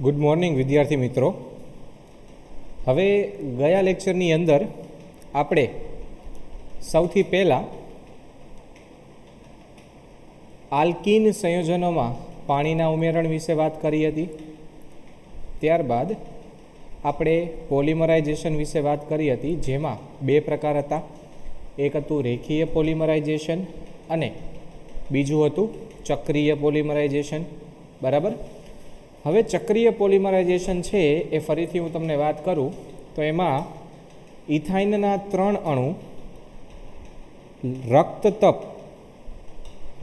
Good morning વિદ્યાર્થી મિત્રો. હવે ગયા લેક્ચરની અંદર આપણે સૌથી પહેલાં આલ્કીન સંયોજનોમાં પાણીના ઉમેરણ વિશે વાત કરી હતી. ત્યારબાદ આપણે પોલિમરાઇઝેશન વિશે વાત કરી હતી, જેમાં બે પ્રકાર હતા. એક હતું રેખીય પોલિમરાઇઝેશન અને બીજું હતું ચક્રીય પોલિમરાઇઝેશન. બરાબર. હવે ચક્રીય પોલિમરાઇઝેશન છે એ ફરીથી હું તમને વાત કરું તો એમાં ઇથાઇનના 3 અણુ રક્તતપ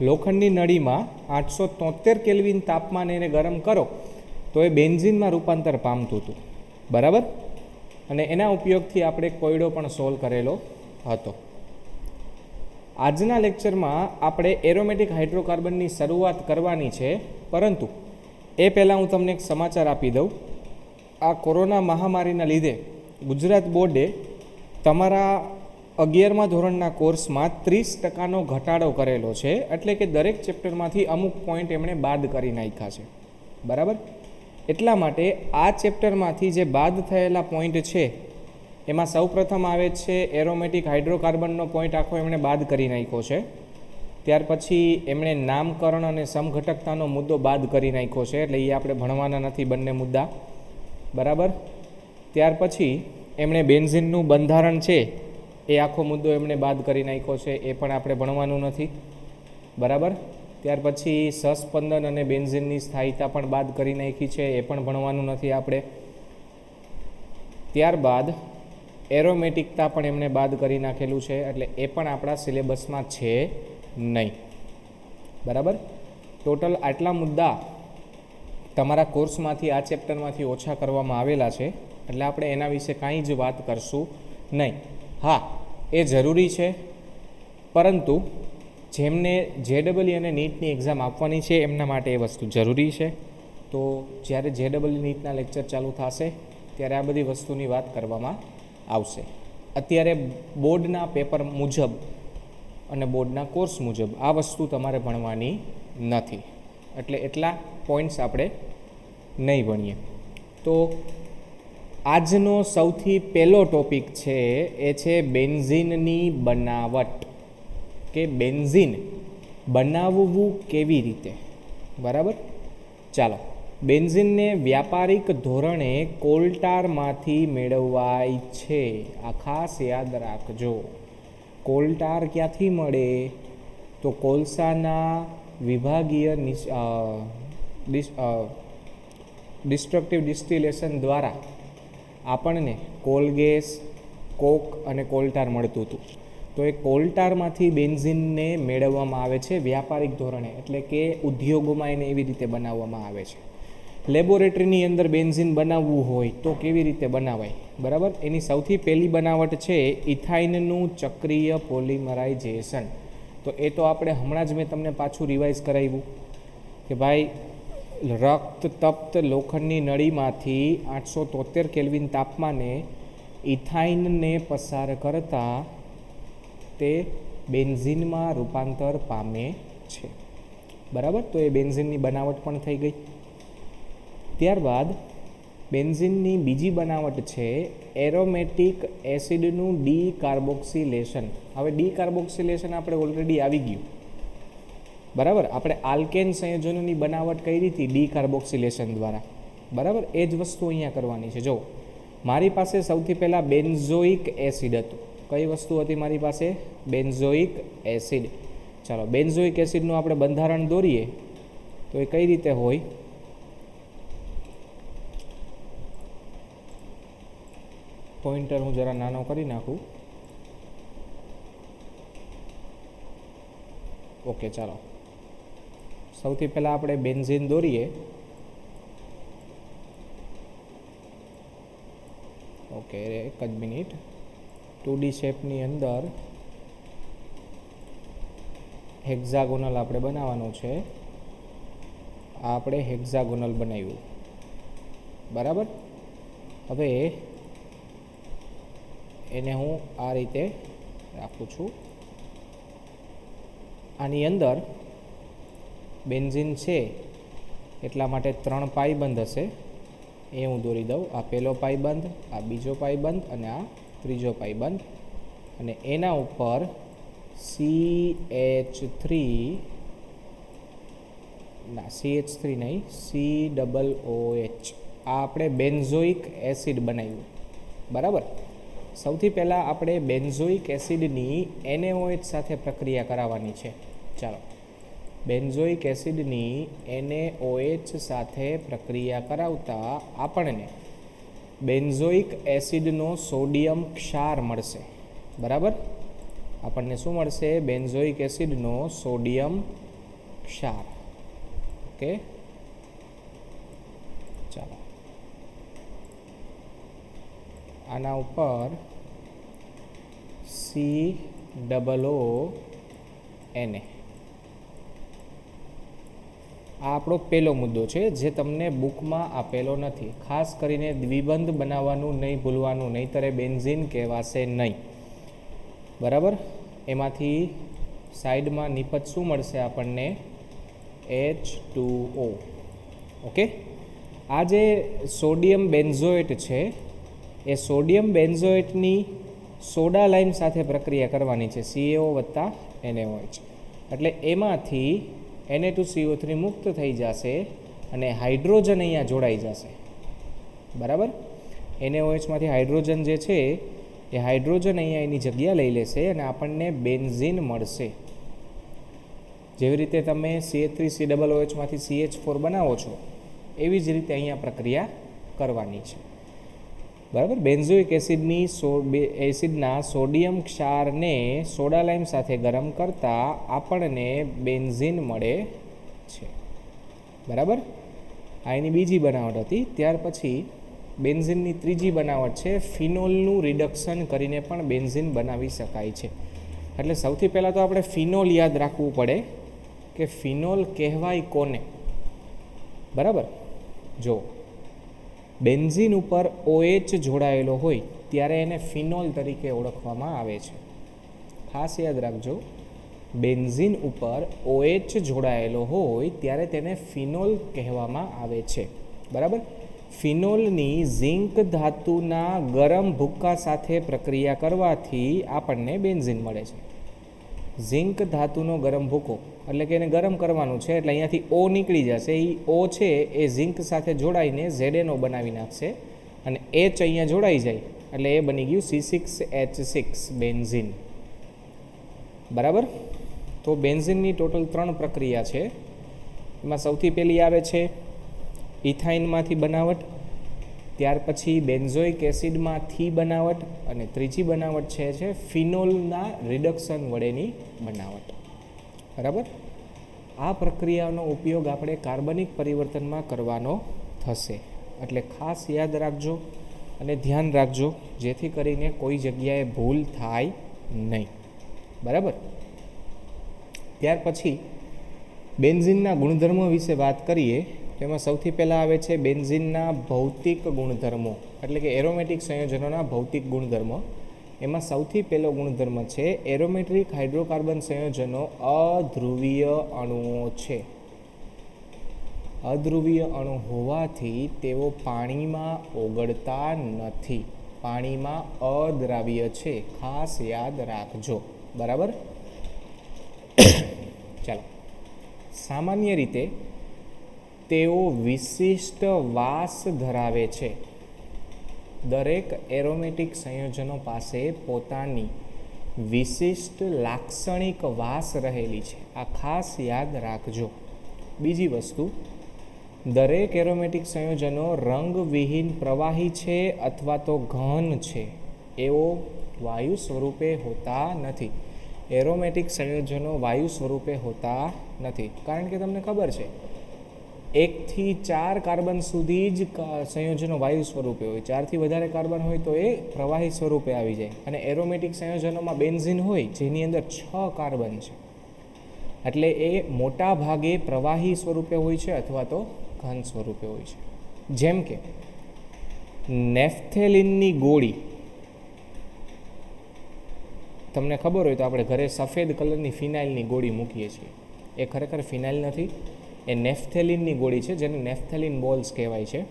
લોખંડની નળીમાં 873 કેલ્વિન તાપમાને એને ગરમ કરો તો એ બેન્ઝીનમાં રૂપાંતર પામતું હતું. બરાબર. અને એના ઉપયોગથી આપણે કોયડો પણ સોલ્વ કરેલો હતો. આજના લેક્ચરમાં આપણે એરોમેટિક હાઇડ્રોકાર્બનની શરૂઆત કરવાની છે, પરંતુ એ પહેલાં હું તમને એક સમાચાર આપી દઉં. આ કોરોના મહામારીના લીધે ગુજરાત બોર્ડે તમારા 11મા ધોરણના કોર્સમાં 30% ઘટાડો કરેલો છે. એટલે કે દરેક ચેપ્ટરમાંથી અમુક પોઈન્ટ એમણે બાદ કરી નાખ્યા છે. બરાબર. એટલા માટે આ ચેપ્ટરમાંથી જે બાદ થયેલા પોઈન્ટ છે એમાં સૌપ્રથમ આવે છે એરોમેટિક હાઇડ્રોકાર્બનનો પોઈન્ટ આખો એમણે બાદ કરી નાખ્યો છે. ત્યાર પછી એમણે નામકરણ અને સમઘટકતાનો મુદ્દો બાદ કરી નાખ્યો છે, એટલે એ આપણે ભણવાના નથી બંને મુદ્દા. બરાબર. ત્યાર પછી એમણે બેન્ઝીનનું બંધારણ છે એ આખો મુદ્દો એમણે બાદ કરી નાખ્યો છે, એ પણ આપણે ભણવાનું નથી. બરાબર. ત્યાર પછી સસ્પંદન અને બેન્ઝીનની સ્થાયીતા પણ બાદ કરી નાખી છે, એ પણ ભણવાનું નથી આપણે. ત્યારબાદ એરોમેટિકતા પણ એમણે બાદ કરી નાખેલું છે, એટલે એ પણ આપણા સિલેબસમાં છે નહીં. બરાબર. ટોટલ આટલા મુદ્દા તમારા કોર્સમાંથી આ ચેપ્ટરમાંથી ઓછા કરવામાં આવેલા છે, એટલે આપણે એના વિશે કાંઈ જ વાત કરશું નહીં. હા, એ જરૂરી છે, પરંતુ જેમને JEE અને નીટની એક્ઝામ આપવાની છે એમના માટે એ વસ્તુ જરૂરી છે. તો જ્યારે JEE નીટના લેક્ચર ચાલુ થશે ત્યારે આ બધી વસ્તુની વાત કરવામાં આવશે. અત્યારે બોર્ડના પેપર મુજબ અને બોર્ડના કોર્સ મુજબ આ વસ્તુ તમારે ભણવાની નથી, એટલે એટલા પોઈન્ટ્સ આપણે નહીં ભણીએ. તો આજનો સૌથી પહેલો ટોપિક છે એ છે બેન્ઝીનની બનાવટ, કે બેન્ઝીન બનાવવું કેવી રીતે. બરાબર. ચાલો, બેન્ઝીનને વ્યાપારિક ધોરણે કોલટારમાંથી મેળવાય છે. આ ખાસ યાદ રાખજો. કોલટાર ક્યાંથી મળે? તો કોલસાના વિભાગીય ડિસ્ટ્રક્ટિવ ડિસ્ટિલેશન દ્વારા આપણને કોલગેસ, કોક અને કોલટાર મળતું હતું. તો એ કોલટારમાંથી બેન્ઝીનને મેળવવામાં આવે છે વ્યાપારિક ધોરણે, એટલે કે ઉદ્યોગોમાં એને એવી રીતે બનાવવામાં આવે છે. લેબોરેટરીની અંદર બેન્ઝીન બનાવવું હોય તો કેવી રીતે બનાવાય? બરાબર. એની સૌથી પહેલી બનાવટ છે ઇથાઇનનું ચક્રીય પોલિમરાઇઝેશન. તો એ તો આપણે હમણાં જ મેં તમને પાછું રિવાઇઝ કરાવ્યું કે ભાઈ રક્તતપ્ત લોખંડની નળીમાંથી 873 કેલ્વિન તાપમાને ઇથાઇનને પસાર કરતા તે બેન્ઝીનમાં રૂપાંતર પામે છે. બરાબર. તો એ બેન્ઝીનની બનાવટ પણ થઈ ગઈ. ત્યારબાદ બેન્ઝીનની બીજી બનાવટ છે એરોમેટિક એસિડનું ડીકાર્બોક્સિલેશન. હવે ડીકાર્બોક્સિલેશન આપણે ઓલરેડી આવી ગયું. બરાબર. આપણે આલ્કેન સંયોજનોની બનાવટ કરી હતી ડીકાર્બોક્સિલેશન દ્વારા. બરાબર. એ જ વસ્તુ અહીંયા કરવાની છે. જો મારી પાસે સૌથી પહેલાં બેન્ઝોઇક એસિડ હતું. કઈ વસ્તુ હતી મારી પાસે? Benzoic acid. ચાલો, બેન્ઝોઇક એસિડનું આપણે બંધારણ દોરીએ તો એ કઈ રીતે હોય? પોઈન્ટર હું જરા નાનો કરી નાખું. ઓકે, ચાલો. સૌથી પહેલાં આપણે બેન્ઝીન દોરીએ. ઓકે, એક જ મિનિટ. 2D શેપની અંદર હેક્ઝાગોનલ આપણે બનાવવાનું છે. આ આપણે હેક્ઝાગોનલ બનાવ્યું. બરાબર. હવે એને હું આ રીતે રાખું છું. આની અંદર બેન્ઝીન છે એટલા માટે 3 પાઈ બંધ હશે એ હું દોરી દઉં. આ પહેલો પાઈબંધ, આ બીજો પાઈબંધ અને આ ત્રીજો પાઈબંધ, અને એના ઉપર CH3 નહીં, COOH. આ આપણે બેન્ઝોઇક એસિડ બનાવ્યું. બરાબર. સૌથી પહેલાં આપણે બેન્ઝોઇક એસિડની NaOH સાથે પ્રક્રિયા કરાવવાની છે. ચાલો, બેન્ઝોઇક એસિડની NaOH સાથે પ્રક્રિયા કરાવતા આપણને બેન્ઝોઇક એસિડનો સોડિયમ ક્ષાર મળશે. બરાબર. આપણને શું મળશે? બેન્ઝોઇક એસિડનો સોડિયમ ક્ષાર. ઓકે, ચાલો, આના ઉપર COONA. આ આપણો પહેલો મુદ્દો છે જે તમને બુકમાં આપેલો નથી. ખાસ કરીને દ્વિબંધ બનાવવાનું નહીં ભૂલવાનું, નહીંતર બેન્ઝીન કહેવાશે નહીં. બરાબર. એમાંથી સાઈડમાં નિપજ શું મળશે આપણને? H2O. ઓકે. આ જે સોડિયમ બેન્ઝોએટ છે એ સોડિયમ બેન્ઝોએટની સોડા લાઇમ સાથે પ્રક્રિયા કરવાની છે, CaO વત્તા NaOH. એટલે એમાંથી Na2CO3 મુક્ત થઈ જશે અને હાઇડ્રોજન અહીંયા જોડાઈ જશે. બરાબર. NaOHમાંથી હાઇડ્રોજન જે છે એ હાઇડ્રોજન અહીંયા એની જગ્યા લઈ લેશે અને આપણને બેન્ઝીન મળશે. જેવી રીતે તમે CH3COOHમાંથી CH4 બનાવો છો એવી જ રીતે અહીંયા પ્રક્રિયા કરવાની છે. બરાબર. બેન્ઝોઇક એસિડના સોડિયમ ક્ષારને સોડા લાઇમ સાથે ગરમ કરતાં આપણને બેન્ઝીન મળે છે. બરાબર. આ એની બીજી બનાવટ હતી. ત્યાર પછી બેન્ઝીનની ત્રીજી બનાવટ છે ફિનોલનું રિડક્શન કરીને પણ બેન્ઝીન બનાવી શકાય છે. એટલે સૌથી પહેલાં તો આપણે ફિનોલ યાદ રાખવું પડે કે ફિનોલ કહેવાય કોને. બરાબર. જો બેન્ઝીન ઉપર OH જોડાયેલો હોય ત્યારે એને ફિનોલ તરીકે ઓળખવામાં આવે છે. ખાસ યાદ રાખજો, બેન્ઝીન ઉપર OH જોડાયેલો હોય ત્યારે તેને ફિનોલ કહેવામાં આવે છે. બરાબર. ફિનોલની ઝિંક ધાતુના ગરમ ભૂક્કા સાથે પ્રક્રિયા કરવાથી આપણને બેન્ઝીન મળે છે. ઝિંક ધાતુનો ગરમ ભૂકો એટલે કે એને ગરમ કરવાનું છે, એટલે અહીંયાથી O નીકળી જશે. એ O છે એ ઝિંક સાથે જોડાઈને ZNO બનાવી નાખશે અને H અહીંયા જોડાઈ જાય એટલે એ બની ગયું C6H6 બેન્ઝીન. બરાબર. તો બેન્ઝીનની ટોટલ 3 પ્રક્રિયા છે. એમાં સૌથી પહેલી આવે છે ઇથાઇનમાંથી બનાવટ, ત્યાર પછી બેન્ઝોઇક એસિડમાંથી બનાવટ, અને ત્રીજી બનાવટ છે ફિનોલના રિડક્શન વડેની બનાવટ. બરાબર. આ પ્રક્રિયાનો ઉપયોગ આપણે કાર્બનિક પરિવર્તનમાં કરવાનો થશે. એટલે ખાસ યાદ રાખજો અને ધ્યાન રાખજો જેથી કરીને કોઈ જગ્યાએ ભૂલ થાય નહીં. બરાબર. ત્યાર પછી બેન્ઝીનના ગુણધર્મો વિશે વાત કરીએ તો એમાં સૌથી પહેલાં આવે છે બેન્ઝીનના ભૌતિક ગુણધર્મો, એટલે કે એરોમેટિક સંયોજનોના ભૌતિક ગુણધર્મો. એમાં સૌથી પહેલો ગુણધર્મ છે એરોમેટિક હાઇડ્રોકાર્બન સંયોજનો અધ્રુવીય અણુઓ છે. અધ્રુવીય અણુ હોવાથી તેઓ પાણીમાં ઓગળતા નથી, પાણીમાં અદ્રાવ્ય છે. ખાસ યાદ રાખજો. બરાબર. ચાલો, સામાન્ય રીતે તેઓ વિશિષ્ટ વાસ ધરાવે છે. દરેક એરોમેટિક સંયોજનો પાસે પોતાની વિશિષ્ટ લાક્ષણિક વાસ રહેલી છે. આ ખાસ યાદ રાખજો. બીજી વસ્તુ, દરેક એરોમેટિક સંયોજનો રંગવિહીન પ્રવાહી છે અથવા તો ઘન છે. એવો વાયુ સ્વરૂપે હોતા નથી. એરોમેટિક સંયોજનો વાયુ સ્વરૂપે હોતા નથી, કારણ કે તમને ખબર છે 1 થી 4 કાર્બન સુધી જ સંયોજનો વાયુ સ્વરૂપે હોય. 4 થી વધારે કાર્બન હોય તો એ પ્રવાહી સ્વરૂપે આવી જાય. અને એરોમેટિક સંયોજનોમાં બેન્ઝીન હોય જેની અંદર 6 કાર્બન છે, એટલે એ મોટા ભાગે પ્રવાહી સ્વરૂપે હોય છે અથવા તો ઘન સ્વરૂપે હોય છે. જેમ કે નેફથેલિનની ગોળી તમને ખબર હોય તો આપણે ઘરે સફેદ કલરની ફિનાઇલની ગોળી મૂકીએ છીએ. એ ખરેખર ફિનાઇલ નથી, એ નેફથેલિનની ગોળી છે જેને નેફથેલિન બોલ્સ કહેવાય છે.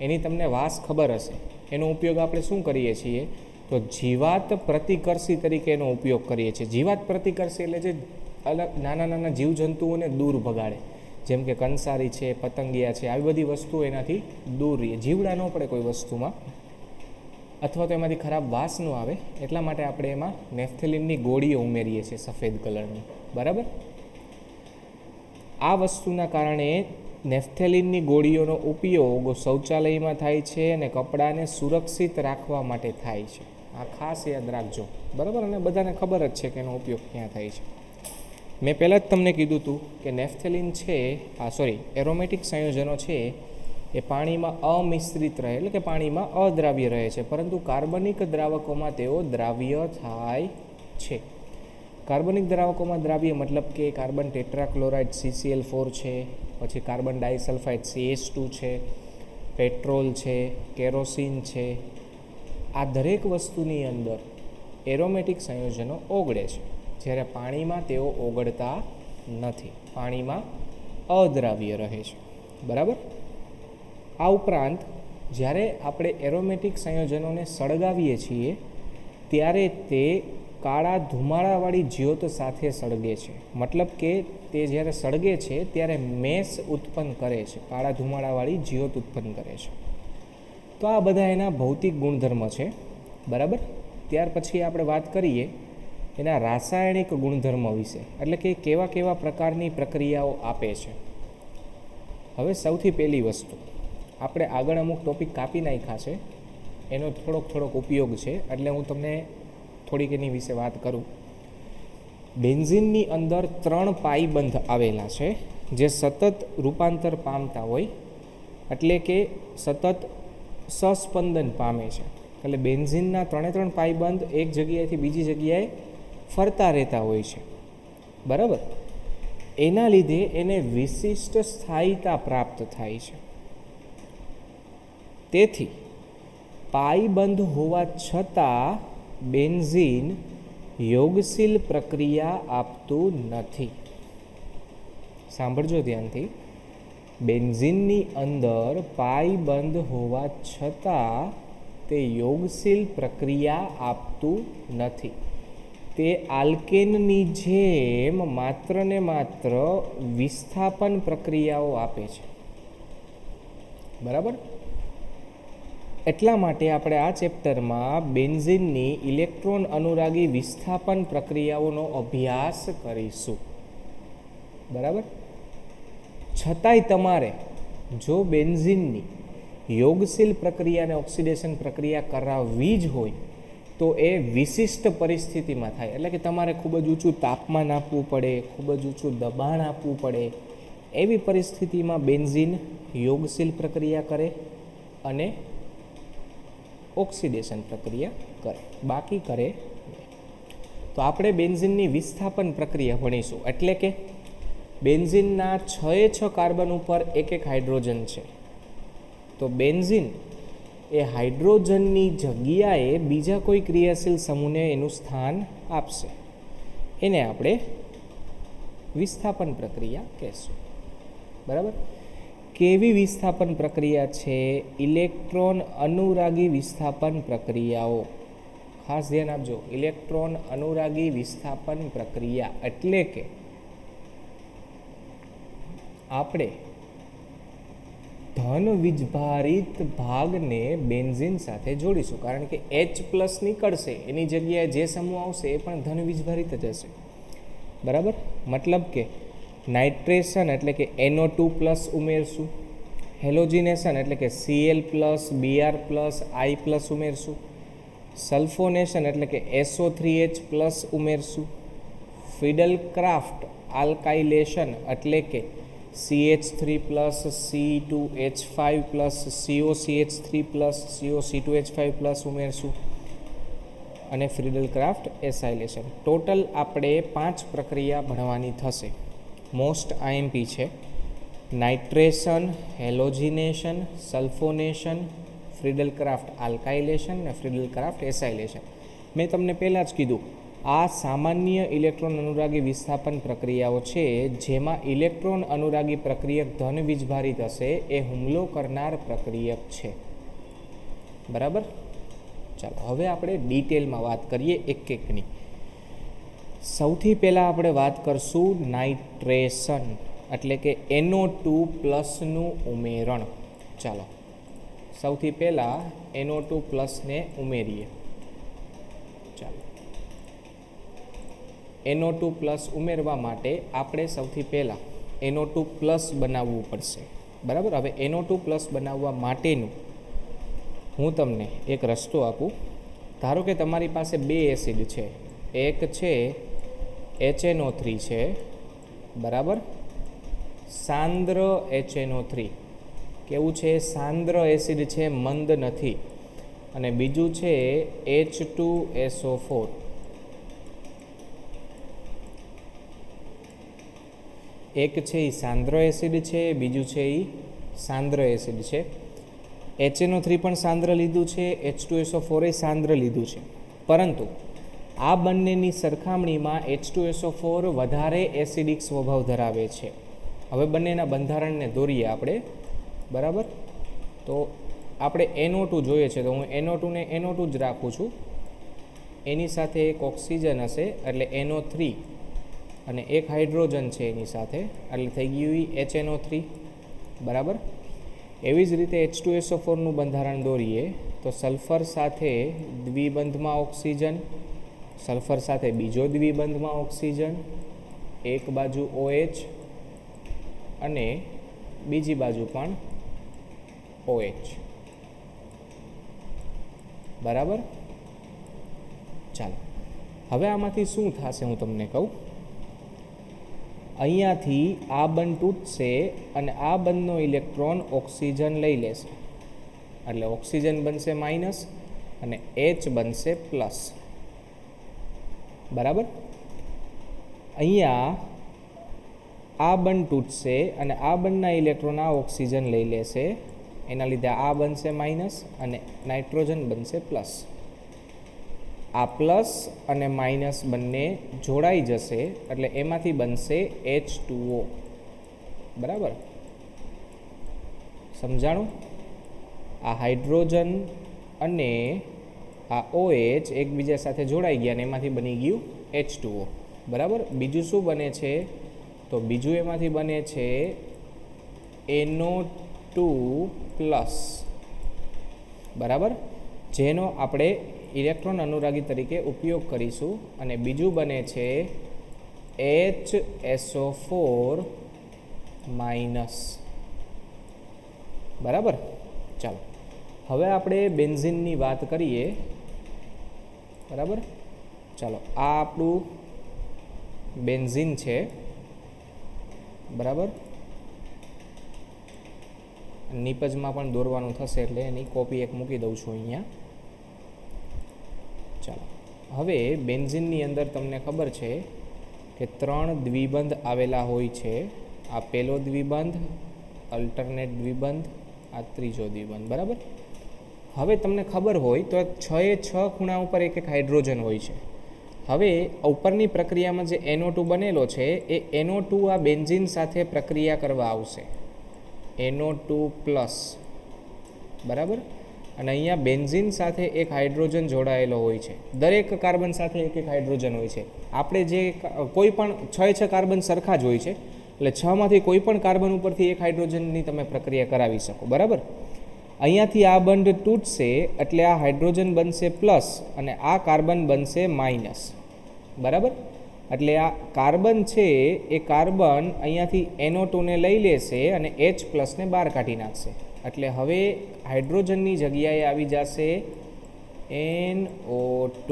એની તમને વાસ ખબર હશે. એનો ઉપયોગ આપણે શું કરીએ છીએ? તો જીવાત પ્રતિકર્ષી તરીકે એનો ઉપયોગ કરીએ છીએ. જીવાત પ્રતિકર્ષી એટલે જે અલગ નાના નાના જીવજંતુઓને દૂર ભગાડે, જેમ કે કંસારી છે, પતંગિયા છે, આવી બધી વસ્તુઓ એનાથી દૂર રહીએ, જીવડા ન પડે કોઈ વસ્તુમાં, અથવા તો એમાંથી ખરાબ વાસ ન આવે, એટલા માટે આપણે એમાં નેફ્થેલિનની ગોળીઓ ઉમેરીએ છીએ સફેદ કલરની. બરાબર? આ વસ્તુના કારણે નેફ્થેલિનની ગોળીઓનો ઉપયોગ શૌચાલયમાં થાય છે અને કપડાને સુરક્ષિત રાખવા માટે થાય છે. આ ખાસ યાદ રાખજો. બરાબર? અને બધાને ખબર જ છે કે એનો ઉપયોગ ક્યાં થાય છે. મેં પહેલાં જ તમને કીધું હતું કે નેફ્થેલિન છે, એરોમેટિક સંયોજનો છે એ પાણીમાં અમિશ્રિત રહે, એટલે કે પાણીમાં અદ્રાવ્ય રહે છે, પરંતુ કાર્બનિક દ્રાવકોમાં તેઓ દ્રાવ્ય થાય છે. કાર્બનિક દ્રાવકોમાં દ્રાવ્ય મતલબ કે કાર્બન ટેટ્રાક્લોરાઇડ CCl4 છે, પછી કાર્બન ડાયસલ્ફાઇડ CH2 છે, પેટ્રોલ છે, કેરોસીન છે. આ દરેક વસ્તુની અંદર એરોમેટિક સંયોજનો ઓગળે છે, જ્યારે પાણીમાં તેઓ ઓગળતા નથી, પાણીમાં અદ્રાવ્ય રહે છે. બરાબર? આ ઉપરાંત જ્યારે આપણે એરોમેટિક સંયોજનોને સળગાવીએ છીએ ત્યારે તે કાળા ધુમાડાવાળી જ્યોત સાથે સળગે છે. મતલબ કે તે જ્યારે સળગે છે ત્યારે મેસ ઉત્પન્ન કરે છે, કાળા ધુમાડાવાળી જ્યોત ઉત્પન્ન કરે છે. તો આ બધા એના ભૌતિક ગુણધર્મ છે. બરાબર? ત્યાર પછી આપણે વાત કરીએ એના રાસાયણિક ગુણધર્મ વિશે, એટલે કે કેવા કેવા પ્રકારની પ્રક્રિયાઓ આપે છે. હવે સૌથી પહેલી વસ્તુ, આપણે આગળ અમુક ટોપિક કાપી નાખ્યા છે, એનો થોડોક ઉપયોગ છે, એટલે હું તમને થોડીક એની વિશે વાત કરું. બેન્ઝિનની અંદર 3 પાઈબંધ આવેલા છે જે સતત રૂપાંતર પામતા હોય, એટલે કે સતત સસ્પંદન પામે છે. એટલે બેન્ઝિનના 3 પાઈબંધ એક જગ્યાએથી બીજી જગ્યાએ ફરતા રહેતા હોય છે. બરાબર? એના લીધે એને વિશિષ્ટ સ્થાયીતા પ્રાપ્ત થાય છે. તેથી પાઈબંધ હોવા છતાં બેન્ઝીન યોગશીલ પ્રક્રિયા આપતું નથી. સાંભળજો ધ્યાનથી. બેન્ઝીનની અંદર પાઈબંધ હોવા છતાં તે યોગશીલ પ્રક્રિયા આપતું નથી. તે આલ્કેનની જેમ માત્ર ને માત્ર વિસ્થાપન પ્રક્રિયાઓ આપે છે. બરાબર? એટલા માટે આપણે આ ચેપ્ટરમાં બેન્ઝીનની ઇલેક્ટ્રોન અનુરાગી વિસ્થાપન પ્રક્રિયાઓનો અભ્યાસ કરીશું. બરાબર? છતાંય તમારે જો બેન્ઝીનની યોગશીલ પ્રક્રિયા અને ઓક્સિડેશન પ્રક્રિયા કરાવવી જ હોય તો એ વિશિષ્ટ પરિસ્થિતિમાં થાય, એટલે કે તમારે ખૂબ જ ઊંચું તાપમાન આપવું પડે, ખૂબ જ ઊંચું દબાણ આપવું પડે. એવી પરિસ્થિતિમાં બેન્ઝીન યોગશીલ પ્રક્રિયા કરે અને ઓક્સિડેશન પ્રક્રિયા કરે, બાકી કરે નહીં. તો આપણે બેન્ઝીનની વિસ્થાપન પ્રક્રિયા ભણીશું. એટલે કે બેન્ઝીનના 6 કાર્બન ઉપર એક હાઇડ્રોજન છે, તો બેન્ઝીન એ હાઇડ્રોજનની જગ્યાએ બીજા કોઈ ક્રિયાશીલ સમૂહને એનું સ્થાન આપશે. એને આપણે વિસ્થાપન પ્રક્રિયા કહેશું. બરાબર? કેવી વિસ્થાપન પ્રક્રિયા છે? ઇલેક્ટ્રોન અનુરાગી વિસ્થાપન પ્રક્રિયાઓ. ખાસ ધ્યાન આપજો, ઇલેક્ટ્રોન અનુરાગી વિસ્થાપન પ્રક્રિયા એટલે કે આપણે ધન વીજભારિત ભાગને બેન્ઝીન સાથે જોડીશું, કારણ કે H+ નીકળશે, એની જગ્યાએ જે સમૂહ આવશે એ પણ ધન વીજભારિત જ હશે. બરાબર? મતલબ કે નાઇટ્રેશન એટલે કે NO2+ ઉમેરશું, હેલોજિનેશન એટલે કે Cl+, Br+, I+ ઉમેરશું, સલ્ફોનેશન એટલે કે SO3H+ ઉમેરશું, ફિડલક્રાફ્ટ આલ્કાઇલેશન એટલે કે CH3+, C2H5+, COCH3+, COC2H5+ ઉમેરશું અને ફ્રીડલક્રાફ્ટ એસાઇલેશન. ટોટલ આપણે 5 પ્રક્રિયા ભણવાની થશે. મોસ્ટ IMP છે નાઇટ્રેશન, હેલોજિનેશન, સલ્ફોનેશન, ફ્રીડલક્રાફ્ટ આલ્કાઇલેશન અને ફ્રીડલક્રાફ્ટ એસાઇલેશન. મેં તમને પહેલાં જ કીધું આ સામાન્ય ઇલેક્ટ્રોન અનુરાગી વિસ્થાપન પ્રક્રિયાઓ છે જેમાં ઇલેક્ટ્રોન અનુરાગી પ્રક્રિયક ધન વીજભારિત હશે એ હુમલો કરનાર પ્રક્રિયક છે. બરાબર. ચાલો હવે આપણે ડિટેલમાં વાત કરીએ એક એકની. સૌથી પહેલાં આપણે વાત કરશું નાઇટ્રેશન એટલે કે NO2+ નું ઉમેરણ. ચાલો સૌથી પહેલાં NO2+ ને ઉમેરીએ. ચાલો NO2+ ઉમેરવા માટે આપણે સૌથી પહેલાં NO2+ બનાવવું પડશે. બરાબર. હવે NO2+ બનાવવા માટેનું હું તમને એક રસ્તો આપું. ધારો કે તમારી પાસે બે એસિડ છે, એક છે HNO3 છે, બરાબર, સાંદ્ર HNO3. કેવું છે? સાંદ્ર એસિડ છે, મંદ નથી. અને બીજું છે H2SO4. એક છે એ સાંદ્ર એસિડ છે, બીજું છે એ સાંદ્ર એસિડ છે. HNO3 પણ સાંદ્ર લીધું છે, H2SO4 એ સાંદ્ર લીધું છે. પરંતુ આ બંનેની સરખામણીમાં H2SO4 વધારે એસિડિક સ્વભાવ ધરાવે છે. હવે બંનેના બંધારણને દોરીએ આપણે. બરાબર. તો આપણે NO2 જોઈએ છે, તો હું NO2 ને NO2 જ રાખું છું. એની સાથે એક ઓક્સિજન હશે એટલે NO3 અને એક હાઇડ્રોજન છે એની સાથે એટલે થઈ ગયું HNO3. બરાબર. એવી જ રીતે H2SO4નું બંધારણ દોરીએ તો સલ્ફર સાથે દ્વિબંધમાં ઓક્સિજન, સલ્ફર સાથે બીજો દ્વિબંધમાં ઓક્સિજન, એક બાજુ OH અને બીજી બાજુ પણ OH. બરાબર. ચાલો હવે આમાંથી શું થશે હું તમને કહું. અહીંયાથી આ બંધ તૂટશે અને આ બંધનો ઇલેક્ટ્રોન ઓક્સિજન લઈ લેશે એટલે ઓક્સિજન બનશે માઇનસ અને H બનશે પ્લસ. બરાબર. અહીંયા આ બંધ તૂટશે અને આ બંધના ઇલેક્ટ્રોન આ ઓક્સિજન લઈ લેશે, એના લીધે આ બનશે માઇનસ અને નાઇટ્રોજન બનશે પ્લસ. આ પ્લસ અને માઇનસ બંને જોડાઈ જશે એટલે એમાંથી બનશે H2O. બરાબર. સમજાણું? આ હાઇડ્રોજન અને આ OH એકબીજા સાથે જોડાઈ ગયા અને એમાંથી બની ગયું H2O. બરાબર. બીજું શું બને છે? તો બીજું એમાંથી બને છે NO2+. બરાબર. જેનો આપણે ઇલેક્ટ્રોન અનુરાગી તરીકે ઉપયોગ કરીશું અને બીજું બને છે HSO4-. બરાબર. ચાલો હવે આપણે બેન્ઝીનની વાત કરીએ. બરાબર. ચાલો આ આપણું બેન્ઝીન છે. બરાબર. નિપજમાં પણ દોરવાનું થશે એટલે એની કોપી એક મૂકી દઉં છું અહીંયા. ચાલો હવે બેન્ઝીનની અંદર તમને ખબર છે કે 3 દ્વિબંધ આવેલા હોય છે. આ પહેલો દ્વિબંધ, અલ્ટરનેટ દ્વિબંધ, આ ત્રીજો દ્વિબંધ. બરાબર. હવે તમને ખબર હોય તો 6 ખૂણા ઉપર એક હાઇડ્રોજન હોય છે. હવે ઉપરની પ્રક્રિયામાં જે NO2 બનેલો છે એ NO2 આ બેન્ઝીન સાથે પ્રક્રિયા કરવા આવશે, NO2+. બરાબર. અને અહીંયા બેન્ઝીન સાથે એક હાઇડ્રોજન જોડાયેલો હોય છે. દરેક કાર્બન સાથે એક હાઇડ્રોજન હોય છે. આપણે જે કોઈ પણ 6 કાર્બન સરખા જ હોય છે એટલે 6માંથી કોઈ પણ કાર્બન ઉપરથી એક હાઇડ્રોજનની તમે પ્રક્રિયા કરાવી શકો. બરાબર. અહીંયાથી આ બંધ તૂટશે એટલે આ હાઇડ્રોજન બનશે પ્લસ અને આ કાર્બન બનશે માઇનસ. બરાબર. એટલે આ કાર્બન છે એ કાર્બન અહીંયાથી NO2 ને લઈ લેશે અને H+ ને બહાર કાઢી નાખશે. એટલે હવે હાઇડ્રોજનની જગ્યાએ આવી જશે NO2.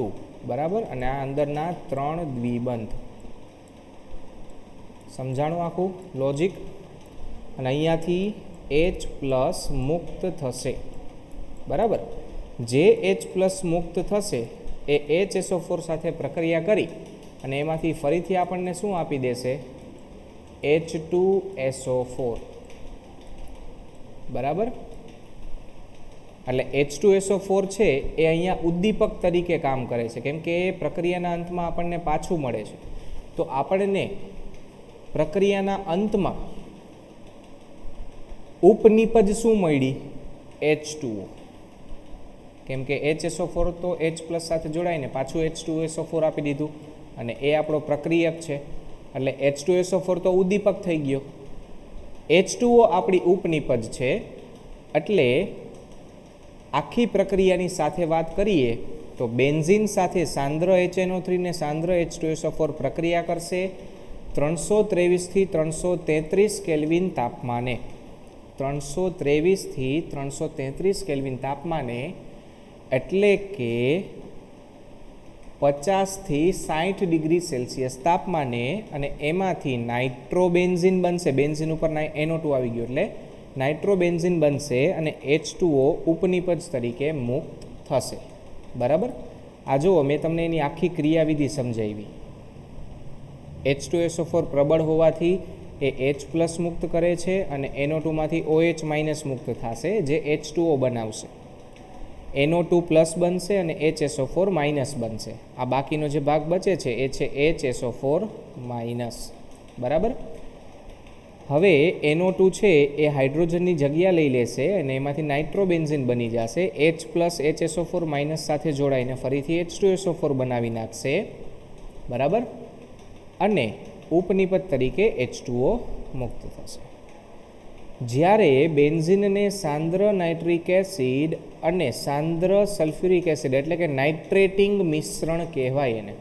બરાબર. અને આ અંદરના 3 દ્વિબંધ. સમજાણું આખું લોજિક? અને અહીંયાથી H+ મુક્ત થશે. બરાબર. જે H+ મુક્ત થશે એ HSO4 સાથે પ્રક્રિયા કરી અને એમાંથી ફરીથી આપણને શું આપી દેશે? H2SO4. બરાબર. એટલે H2SO4 છે એ અહીંયા ઉદ્દીપક તરીકે કામ કરે છે, કેમ કે એ પ્રક્રિયાના અંતમાં આપણને પાછું મળે છે. તો આપણને પ્રક્રિયાના અંતમાં ઉપનિપજ શું મળી? H2O, કેમ કે HSO4 તો H પ્લસ સાથે જોડાઈને પાછું H2SO4 આપી દીધું, અને એ આપણો પ્રક્રિયક છે, એટલે H2SO4 તો ઉદ્દીપક થઈ ગયો. H2O આપણી ઉપનિપજ છે, એટલે આખી પ્રક્રિયાની સાથે વાત કરીએ તો બેન્ઝીન સાથે સાંદ્ર HNO3 ને સાંદ્ર H2SO4 પ્રક્રિયા કરશે 323 થી 333 કેલ્વિન તાપમાને. 323 થી 333 કેલ્વિન તાપમાને, એટલે કે 50 થી 60 ડિગ્રી સેલ્સિયસ તાપમાને, અને એમાંથી નાઇટ્રોબેન્ઝીન બનશે. બેન્ઝીન ઉપર NO2 આવી ગયો એટલે નાઇટ્રોબેન્ઝીન બનશે, અને H2O ઉપનિપજ તરીકે મુક્ત થશે. બરાબર? આ જુઓ, મેં તમને એની આખી ક્રિયાવિધિ સમજાવી. H2SO4 પ્રબળ હોવાથી એ H પ્લસ મુક્ત કરે છે, અને NO2 માંથી OH માઇનસ મુક્ત થશે, જે H2O બનાવશે. NO2 પ્લસ બનશે અને HSO4 માઇનસ બનશે. આ બાકીનો જે ભાગ બચે છે એ છે HSO4 માઇનસ. બરાબર? હવે NO2 છે એ હાઇડ્રોજનની જગ્યા લઈ લેશે, અને એમાંથી નાઇટ્રોબેન્ઝીન બની જશે. H પ્લસ HSO4 માઇનસ સાથે જોડાઈને ફરીથી H2SO4 બનાવી નાખશે. બરાબર? અને ઉપનિપજ તરીકે H2O મુક્ત થશે. જ્યારે બેન્ઝીનને સાંદ્ર નાઇટ્રિક એસિડ અને સાંદ્ર સલ્ફ્યુરિક એસિડ એટલે કે નાઇટ્રેટિંગ મિશ્રણ કહેવાય એને,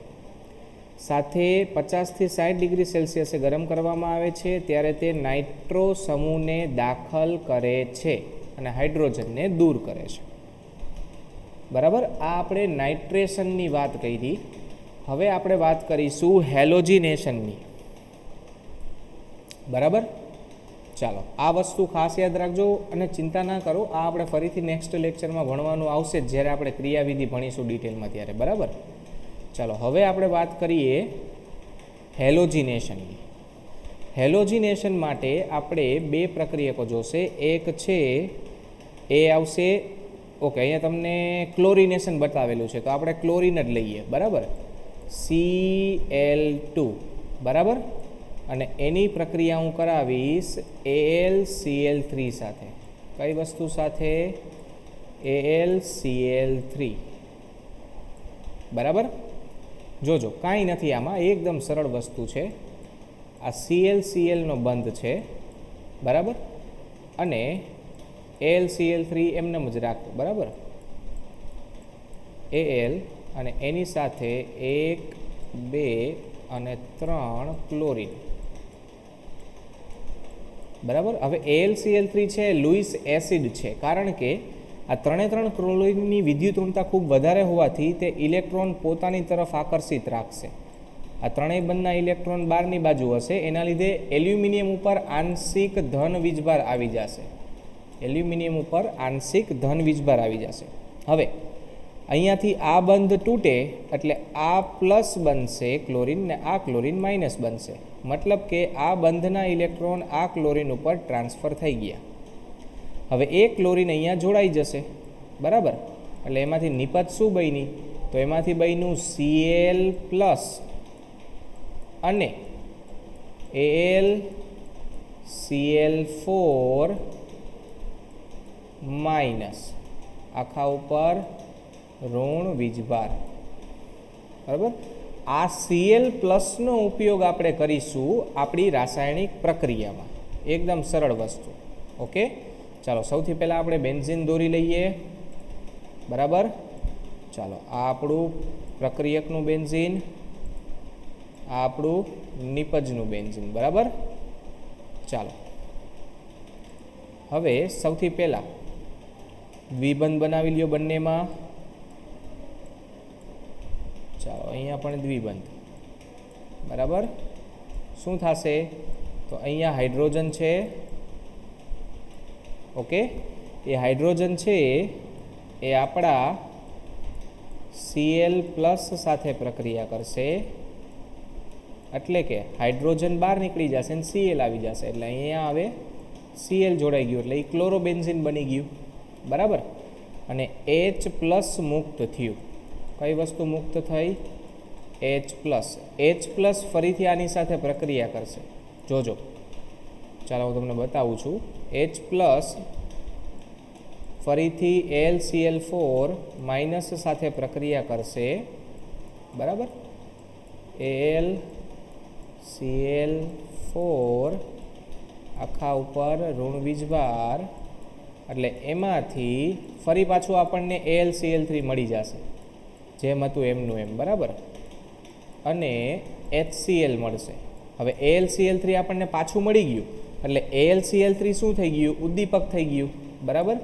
સાથે 50 થી 60 ડિગ્રી સેલ્સિયસે ગરમ કરવામાં આવે છે, ત્યારે તે નાઇટ્રો સમૂહને દાખલ કરે છે અને હાઇડ્રોજનને દૂર કરે છે. બરાબર? આ આપણે નાઇટ્રેશનની વાત કરી. હવે આપણે વાત કરીશું હેલોજિનેશનની. બરાબર? ચાલો, આ વસ્તુ ખાસ યાદ રાખજો અને ચિંતા ના કરો. આ આપણે ફરીથી નેક્સ્ટ લેક્ચરમાં ભણવાનું આવશે જ, જ્યારે આપણે ક્રિયાવિધિ ભણીશું ડિટેલમાં ત્યારે. બરાબર? ચાલો, હવે આપણે વાત કરીએ હેલોજિનેશનની. હેલોજિનેશન માટે આપણે બે પ્રક્રિયકો જોશે. એક છે એ આવશે, ઓકે, અહીંયા તમને ક્લોરિનેશન બતાવેલું છે, તો આપણે ક્લોરિન જ લઈએ. બરાબર? Cl2. બરાબર? અને એની પ્રક્રિયા હું કરાવીશ AlCl3 સાથે. કઈ વસ્તુ સાથે? AlCl3. બરાબર? જોજો, કાંઈ નથી આમાં, એકદમ સરળ વસ્તુ છે. આ ClClનો બંધ છે. બરાબર? અને AlCl3 એમને જ રાખો. બરાબર? Al અને એની સાથે 1, 2 અને 3 ક્લોરિન. બરાબર? હવે AlCl3 છે લુઈસ એસિડ છે, કારણ કે આ 3 ક્લોરિનની વિદ્યુત ઋણતા ખૂબ વધારે હોવાથી તે ઇલેક્ટ્રોન પોતાની તરફ આકર્ષિત રાખશે. આ ત્રણેય બંધના ઇલેક્ટ્રોન બહારની બાજુ હશે, એના લીધે એલ્યુમિનિયમ ઉપર આંશિક ધન વીજભાર આવી જશે. એલ્યુમિનિયમ ઉપર આંશિક ધન વીજભાર આવી જશે. હવે અહીંયાથી આ બંધ તૂટે એટલે આ પ્લસ બનશે ક્લોરિન, ને આ ક્લોરિન માઇનસ બનશે. મતલબ કે આ બંધના ઇલેક્ટ્રોન આ ક્લોરિન ઉપર ટ્રાન્સફર થઈ ગયા. હવે એક ક્લોરિન અહીંયા જોડાઈ જશે. બરાબર? એટલે એમાંથી નિપજ શું બની? તો એમાંથી બન્યું Cl પ્લસ અને AlCl4 માઇનસ, આખા ઉપર ઋણ વીજભાર. બરાબર? આ Cl પ્લસનો ઉપયોગ આપણે કરીશું આપણી રાસાયણિક પ્રક્રિયામાં. એકદમ સરળ વસ્તુ. ઓકે, ચાલો, સૌથી પહેલાં આપણે બેન્ઝીન દોરી લઈએ. બરાબર? ચાલો, આ આપણું પ્રક્રિયકનું બેન્ઝીન, આ આપણું નિપજનું બેન્ઝીન. બરાબર? ચાલો, હવે સૌથી પહેલાં દ્વિબંધ બનાવી લ્યો બંનેમાં. ચાલો, અહીંયા પણ દ્વિબંધ. બરાબર? શું થશે? તો અહીંયા હાઇડ્રોજન છે. ઓકે, એ હાઇડ્રોજન છે એ આપણા Cl પ્લસ સાથે પ્રક્રિયા કરશે, એટલે કે હાઇડ્રોજન બહાર નીકળી જશે અને Cl આવી જશે. એટલે અહીંયા હવે Cl જોડાઈ ગયું, એટલે એ ક્લોરોબેન્ઝીન બની ગયું. બરાબર? અને H+ મુક્ત થયું. કઈ વસ્તુ મુક્ત થઈ? H+. ફરીથી આની સાથે પ્રક્રિયા કરશે. જોજો, ચાલો હું તમને બતાવું છું. H+ ફરીથી AlCl4- સાથે પ્રક્રિયા કરશે. બરાબર, AlCl4 આખા ઉપર ઋણ વીજભાર, એટલે એમાંથી ફરી પાછું આપણને AlCl3 મળી જશે, જેમ હતું એમનું એમ. બરાબર, અને HCl મળશે. હવે AlCl3 આપણને પાછું મળી ગયું, એટલે AlCl3 શું થઈ ગયું? ઉદ્દીપક થઈ ગયું. બરાબર,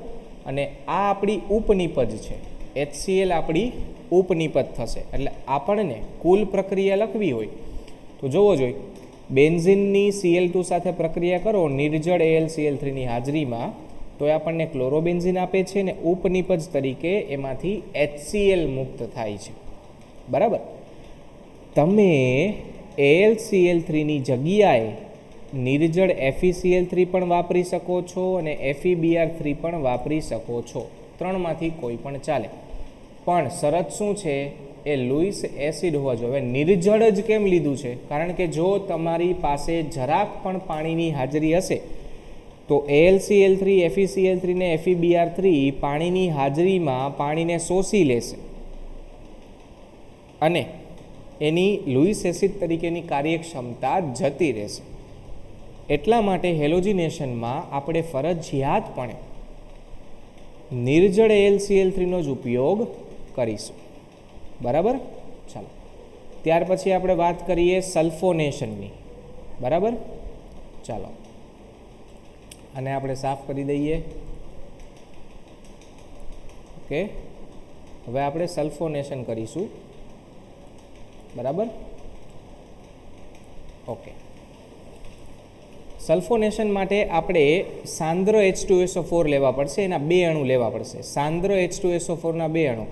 અને આ આપણી ઉપનિપજ છે. HCl આપણી ઉપનિપજ થશે. એટલે આપણને કુલ પ્રક્રિયા લખવી હોય તો જોવો જોઈએ, બેન્ઝિનની Cl2 સાથે પ્રક્રિયા કરો નિર્જળ AlCl3ની હાજરીમાં, તો એ આપણને ક્લોરોબેન્ઝિન આપે છે ને ઉપનિપજ તરીકે એમાંથી HCl મુક્ત થાય છે. બરાબર, તમે AlCl3ની જગ્યાએ નિર્જળ FeCl3 પણ વાપરી શકો છો અને FeBr3 પણ વાપરી શકો છો. ત્રણમાંથી કોઈ પણ ચાલે, પણ શરત શું છે? એ લુઈસ એસિડ હોવા જોઈએ. હવે નિર્જળ જ કેમ લીધું છે? કારણ કે જો તમારી પાસે જરાક પણ પાણીની હાજરી હશે તો AlCl3, FeCl3 ને FeBr3 પાણીની હાજરીમાં પાણીને શોષી લેશે અને એની લુઈસ એસિડ તરીકેની કાર્યક્ષમતા જતી રહેશે. એટલા માટે હેલોજિનેશનમાં આપણે ફરજિયાતપણે નિર્જળ AlCl3નો જ ઉપયોગ કરીશું. બરાબર, ચાલો ત્યાર પછી આપણે વાત કરીએ સલ્ફોનેશનની. બરાબર, ચાલો અને આપણે સાફ કરી દઈએ. ઓકે, હવે આપણે સલ્ફોનેશન કરીશું. બરાબર, ઓકે. સલ્ફોનેશન માટે આપણે સાંદ્ર H2SO4 લેવા પડશે. એના 2 અણુ લેવા પડશે. સાંદ્ર H2SO4ના 2 અણુ.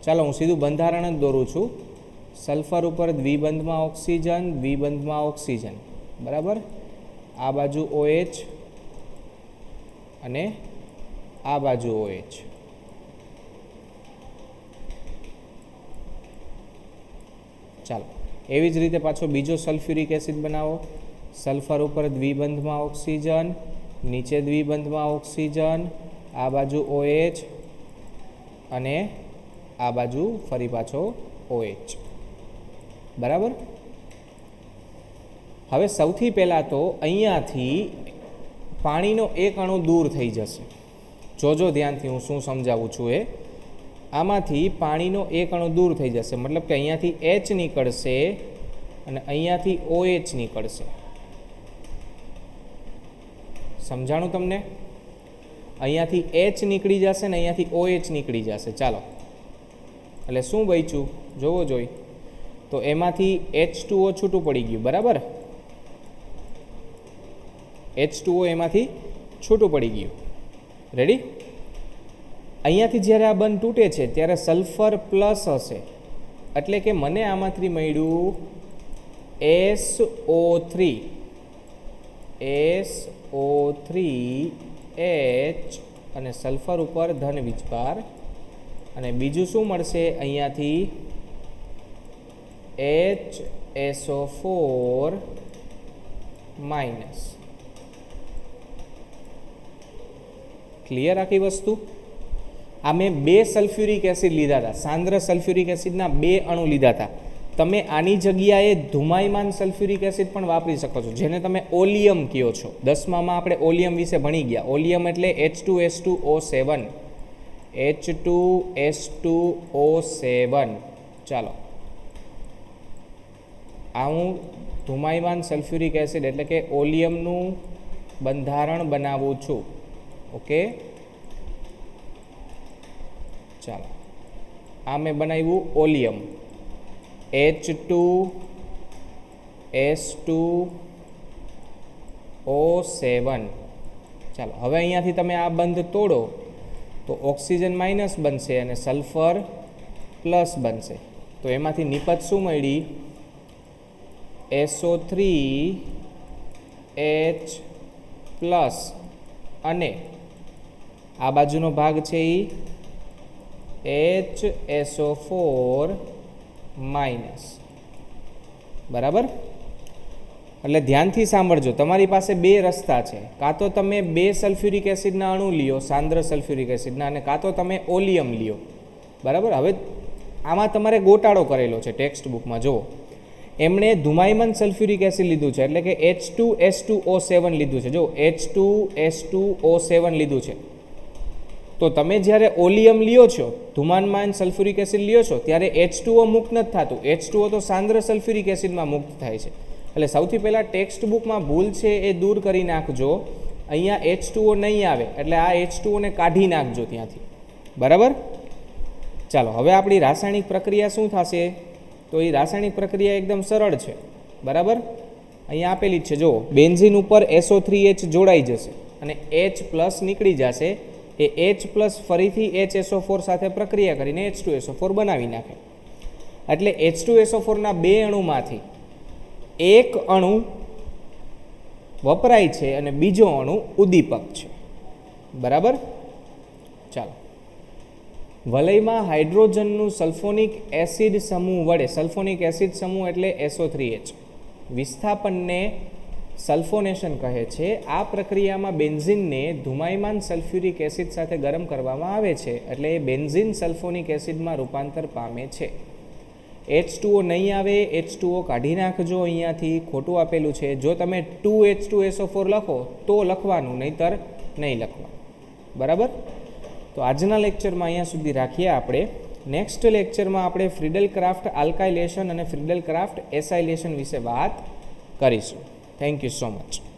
ચાલો હું સીધું બંધારણ જ દોરું છું. સલ્ફર ઉપર દ્વિબંધમાં ઓક્સિજન, દ્વિબંધમાં ઓક્સિજન. બરાબર, આ બાજુ OH અને આ બાજુ OH. ચાલો એવી જ રીતે પાછો બીજો સલ્ફ્યુરિક એસિડ બનાવો. સલ્ફર ઉપર દ્વિબંધમાં ઓક્સિજન, નીચે દ્વિબંધમાં ઓક્સિજન, આ બાજુ OH અને આ બાજુ ફરી પાછો OH. બરાબર, હવે સૌથી પહેલાં તો અહીંયાથી પાણીનો એક અણુ દૂર થઈ જશે. જોજો ધ્યાનથી હું શું સમજાવું છું એ. આમાંથી પાણીનો એક અણુ દૂર થઈ જશે, મતલબ કે અહીંયાથી H નીકળશે અને અહીંયાથી OH નીકળશે. સમજાણું તમને? અહીંયાથી H નીકળી જશે ને અહીંયાથી OH નીકળી જશે. ચાલો, એટલે શું બચ્યું જોવો જોઈ, તો એમાંથી H2O છૂટું પડી ગયું. બરાબર, H2O એમાંથી છૂટું પડી ગયું. રેડી? અહીંયાથી જ્યારે આ બંધ તૂટે છે ત્યારે સલ્ફર પ્લસ હશે, એટલે કે મને આમાંથી મળ્યું SO3 H અને સલ્ફર ઉપર ધન વીજભાર, અને બીજું શું મળશે? અહીંયાથી HSO4-. ક્લિયર આખી વસ્તુ? આ મેં 2 સલ્ફ્યુરિક એસિડ લીધા હતા, સાંદ્ર સલ્ફ્યુરિક એસિડના 2 અણુ લીધા હતા. તમે આની જગ્યાએ ધુમાયમાન સલ્ફ્યુરિક એસિડ પણ વાપરી શકો છો, જેને તમે ઓલિયમ કહો છો. 10મામાં આપણે ઓલિયમ વિશે ભણી ગયા. ઓલિયમ એટલે H2S2O7. H2S2O7. ચાલો, આ હું ધુમાયમાન સલ્ફ્યુરિક એસિડ એટલે કે ઓલિયમનું બંધારણ બનાવું છું. ઓકે, ચાલો આ મેં બનાવ્યું ઓલિયમ H2S2O7. ચાલો હવે અહીંયાથી તમે આ બંધ તોડો તો ઓક્સિજન માઇનસ બનશે અને સલ્ફર પ્લસ બનશે. તો એમાંથી નિપજ શું મળી? SO3H+, અને આ બાજુનો ભાગ છે એ HSO4 માઇનસ. બરાબર. એટલે ધ્યાનથી સાંભળજો, તમારી પાસે બે રસ્તા છે. કાં તો તમે બે સલ્ફ્યુરિક એસિડના અણુ લ્યો, સાંદ્ર સલ્ફ્યુરિક એસિડના, અને કાં તો તમે ઓલિયમ લ્યો. બરાબર. હવે આમાં તમારે ગોટાળો કરેલો છે ટેક્સ્ટ બુકમાં. જુઓ, એમણે ધુમાયમાન સલ્ફ્યુરિક એસિડ લીધું છે, એટલે કે H2S2O7 લીધું છે. જો H2S2O7 લીધું છે. તો તમે જ્યારે ઓલિયમ લ્યો છો, ધુમાયમાન સલ્ફ્યુરિક એસિડ લ્યો છો, ત્યારે H2O મુક્ત નથી થતું. H2O તો સાંદ્ર સલ્ફ્યુરિક એસિડમાં મુક્ત થાય છે. એટલે સૌથી પહેલાં ટેક્સ્ટ બુકમાં ભૂલ છે એ દૂર કરી નાખજો. અહીંયા H2O નહીં આવે, એટલે આ H2O ને કાઢી નાખજો ત્યાંથી. બરાબર. ચાલો, હવે આપણી રાસાયણિક પ્રક્રિયા શું થશે? તો એ રાસાયણિક પ્રક્રિયા એકદમ સરળ છે. બરાબર. અહીંયા આપેલી જ છે. જો બેન્ઝીન ઉપર SO3H જોડાઈ જશે અને H+ નીકળી જશે. એ H+ ફરીથી HSO4 સાથે પ્રક્રિયા કરીને H2SO4 બનાવી નાખે. એટલે H2SO4ના બે અણુમાંથી એક અણુ વપરાય છે અને બીજો અણુ ઉદ્દીપક છે. બરાબર. ચાલો, વલયમાં હાઇડ્રોજનનું સલ્ફોનિક એસિડ સમૂહ વડે, સલ્ફોનિક એસિડ સમૂહ એટલે SO3H, વિસ્થાપનને સલ્ફોનેશન કહે છે. આ પ્રક્રિયામાં બેન્ઝીનને ધુમાયમાન સલ્ફ્યુરિક એસિડ સાથે ગરમ કરવામાં આવે છે, એટલે એ બેન્ઝીન સલ્ફોનિક એસિડમાં રૂપાંતર પામે છે. H2O નહીં આવે, H2O કાઢી નાખજો અહીંયાથી, ખોટું આપેલું છે. જો તમે 2H2SO4 લખો તો લખવાનું, નહીંતર નહીં લખવાનું. બરાબર. તો આજના લેક્ચરમાં અહીંયા સુધી રાખીએ આપણે. નેક્સ્ટ લેક્ચરમાં આપણે ફ્રીડલ ક્રાફ્ટ આલ્કાઇલેશન અને ફ્રીડલ ક્રાફ્ટ એસાઇલેશન વિશે વાત કરીશું. Thank you so much.